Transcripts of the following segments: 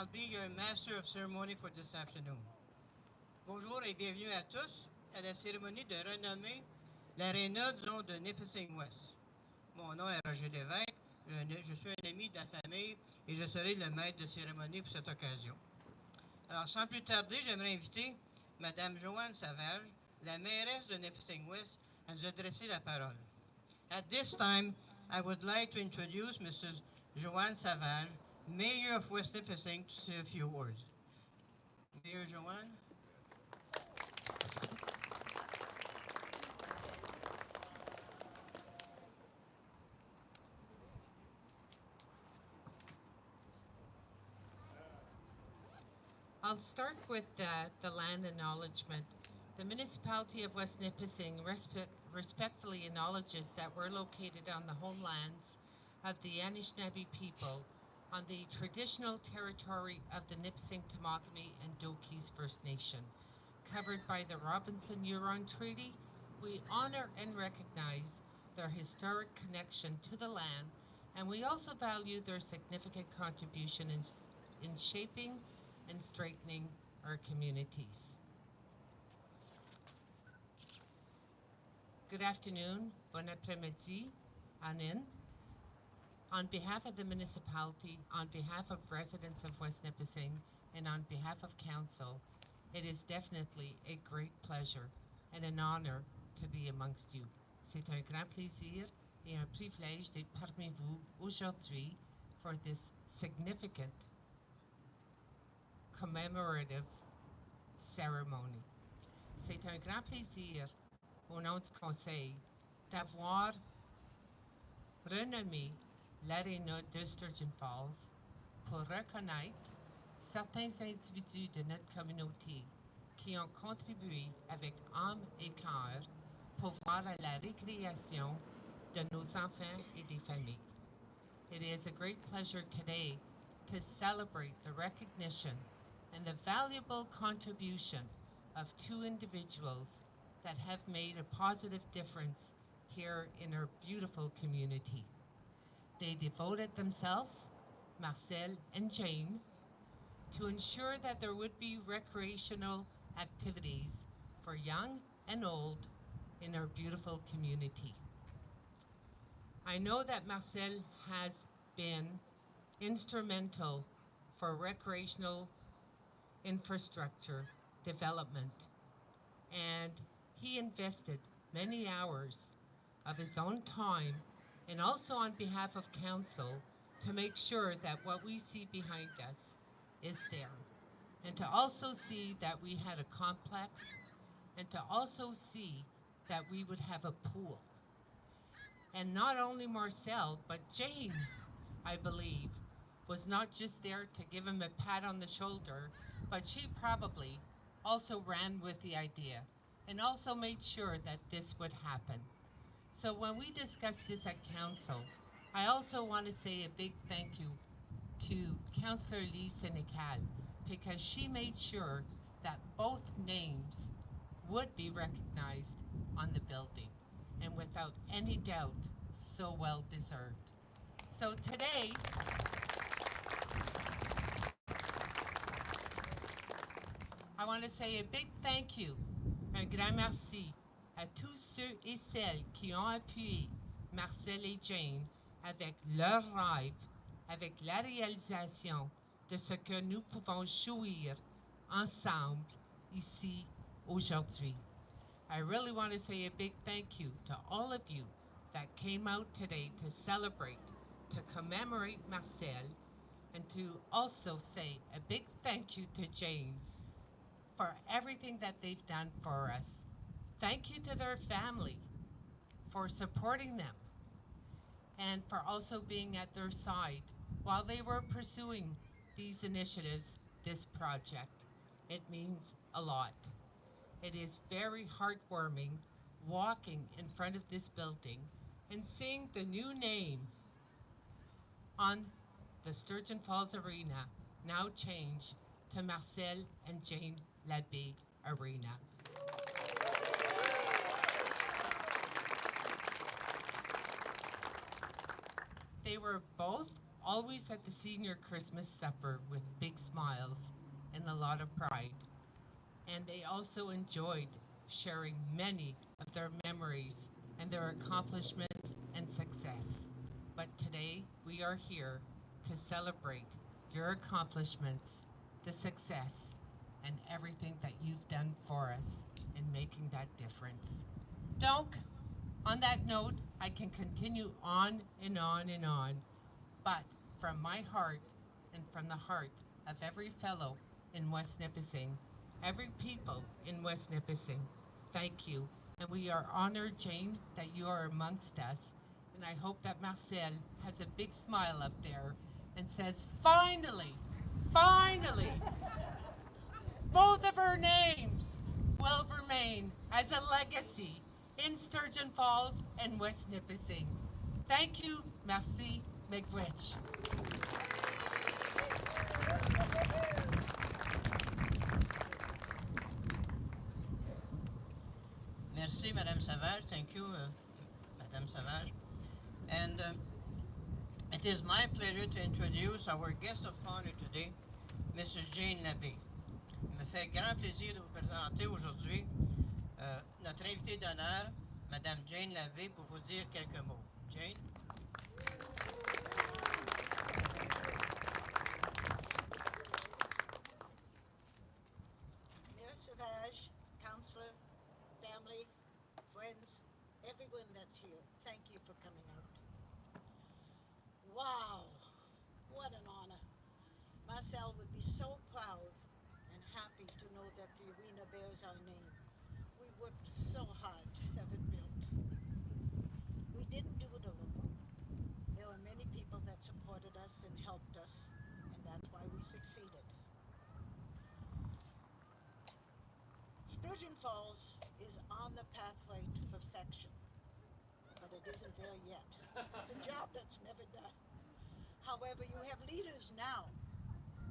I'll be your master of ceremony for this afternoon. Bonjour et bienvenue à tous à la cérémonie de renommer l'aréna zone de Nipissing West. Mon nom est Roger Lévesque, je suis un ami de la famille et je serai le maître de cérémonie pour cette occasion. Alors, sans plus tarder, j'aimerais inviter Madame Joanne Savage, la mairesse de Nipissing West, à nous adresser la parole. At this time, I would like to introduce Mrs. Joanne Savage, Mayor of West Nipissing, to say a few words. Mayor Joanne. I'll start with the land acknowledgement. The municipality of West Nipissing respectfully acknowledges that we're located on the homelands of the Anishinaabe people on the traditional territory of the Nipissing, Tamagami, and Doki's First Nation. Covered by the Robinson-Huron Treaty, we honor and recognize their historic connection to the land, and we also value their significant contribution in shaping and strengthening our communities. Good afternoon, bon après-midi, Anin. On behalf of the municipality, on behalf of residents of West Nipissing, and on behalf of council, it is definitely a great pleasure and an honor to be amongst you. C'est un grand plaisir et un privilège d'être parmi vous aujourd'hui for this significant commemorative ceremony. C'est un grand plaisir, au nom du Conseil, d'avoir renommé l'aréna de Sturgeon Falls pour reconnaître certains individus de notre communauté qui ont contribué avec âme et cœur pour voir à la récréation de nos enfants et des familles. It is a great pleasure today to celebrate the recognition and the valuable contribution of two individuals that have made a positive difference here in our beautiful community. They devoted themselves, Marcel and Jane, to ensure that there would be recreational activities for young and old in our beautiful community. I know that Marcel has been instrumental for recreational infrastructure development, and he invested many hours of his own time and also on behalf of council to make sure that what we see behind us is there, and to also see that we had a complex, and to also see that we would have a pool. And not only Marcel, but Jane, I believe, was not just there to give him a pat on the shoulder, but she probably also ran with the idea and also made sure that this would happen. So when we discuss this at council, I also want to say a big thank you to Councillor Lee Senecal, because she made sure that both names would be recognized on the building, and without any doubt, so well deserved. So today, I want to say a big thank you, un grand merci à tous ceux et celles qui ont appuyé Marcel et Jane avec leur rêve, avec la réalisation de ce que nous pouvons jouir ensemble ici aujourd'hui. I really want to say a big thank you to all of you that came out today to celebrate, to commemorate Marcel, and to also say a big thank you to Jane for everything that they've done for us. Thank you to their family for supporting them and for also being at their side while they were pursuing these initiatives, this project. It means a lot. It is very heartwarming walking in front of this building and seeing the new name on the Sturgeon Falls Arena now changed to Marcel and Jane Labbé Arena. They were both always at the senior Christmas supper with big smiles. a lot of pride. And they also enjoyed sharing many of their memories and their accomplishments and success. But today we are here to celebrate your accomplishments, the success, and everything that you've done for us in making that difference. Donc, on that note, I can continue on and on and on, but from my heart and from the heart of every fellow in West Nipissing, every people in West Nipissing, thank you. And we are honored, Jane, that you are amongst us. And I hope that Marcel has a big smile up there and says, finally, finally, both of her names will remain as a legacy in Sturgeon Falls and West Nipissing. Thank you, merci, McRich. Merci, Madame Savage. Thank you, Madame Savage. And it is my pleasure to introduce our guest of honor today, Mrs. Jane Labbé. Il me fait grand plaisir de vous présenter aujourd'hui notre invitée d'honneur, Madame Jane Labbé, pour vous dire quelques mots. Jane? Mayor Savage, Councillor, family, friends, everyone that's here, thank you for coming out. Wow, what an honor. Marcel would be so proud and happy to know that the arena bears our name. We worked so hard to have it built. We didn't do it alone. There were many people that supported us and helped us, and that's why we succeeded. Sturgeon Falls is on the pathway to perfection, but it isn't there yet. It's a job that's never done. However, you have leaders now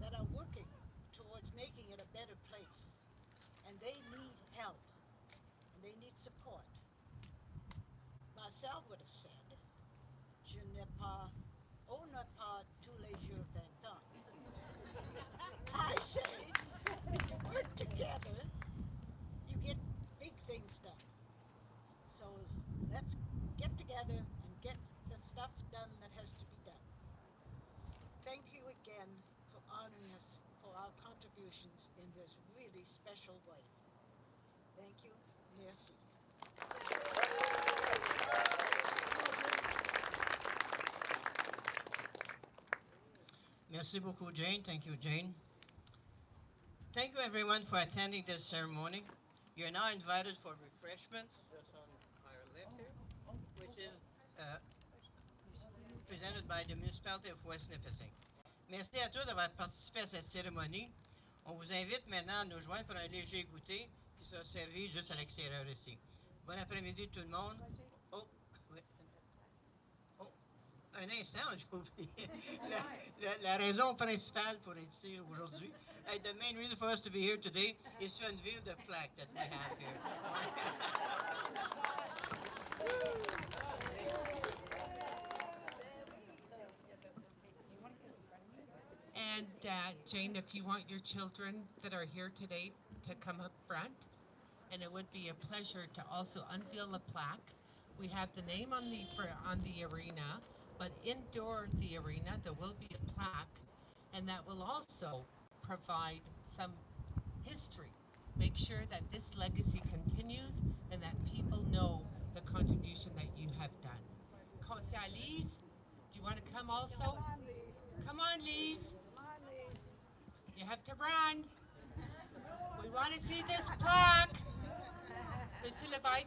that are working towards making it a better place, and they need help, and they need support. Marcel would have said, "Je n'ai pas, on n'a pas tous les jours 20 ans." I say, if you work together, you get big things done. So let's get together and get the stuff done that has to be done. Thank you again for honoring us for our contributions in this really special way. Thank you. Merci. Merci beaucoup, Jane. Thank you, Jane. Thank you, everyone, for attending this ceremony. You're now invited for refreshments, just on our left here, which is presented by the municipality of West Nipissing. Merci à tous d'avoir participé à cette cérémonie. On vous invite maintenant à nous joindre pour un léger goûter qui sera servi juste à l'extérieur ici. Bon après-midi tout le monde. Oh, oui. Oh, un instant, j'ai oublié. La raison principale pour être ici aujourd'hui, the main reason for us to be here today is to unveil the plaque that we have here. And Jane, if you want your children that are here today to come up front, and it would be a pleasure to also unveil the plaque. We have the name on the arena, but indoor the arena there will be a plaque, and that will also provide some history. Make sure that this legacy continues and that people know the contribution that you have done. Conseil Lise, do you want to come also? Come on, Lise. You have to run. We want to see this plaque. Monsieur Levesque.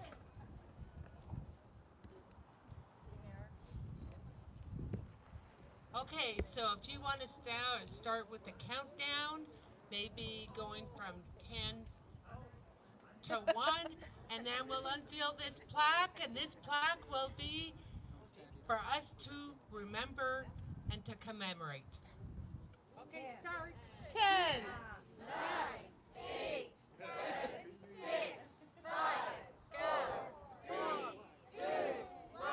Okay, so if you want to start with the countdown, maybe going from 10 to 1, and then we'll unveil this plaque, and this plaque will be for us to remember and to commemorate. Okay, start. 10, 9, 8, 7, 6, 5, 4, 3, 2, 1.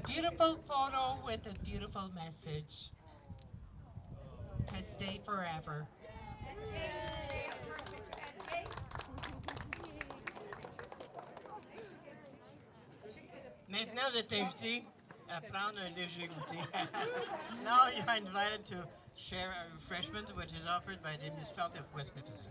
beautiful photo with a beautiful message to stay forever. Maintenant, vous êtes invité à prendre un léger goûter. Now you're invited to share a refreshment which is offered by the municipality of West Nipissing.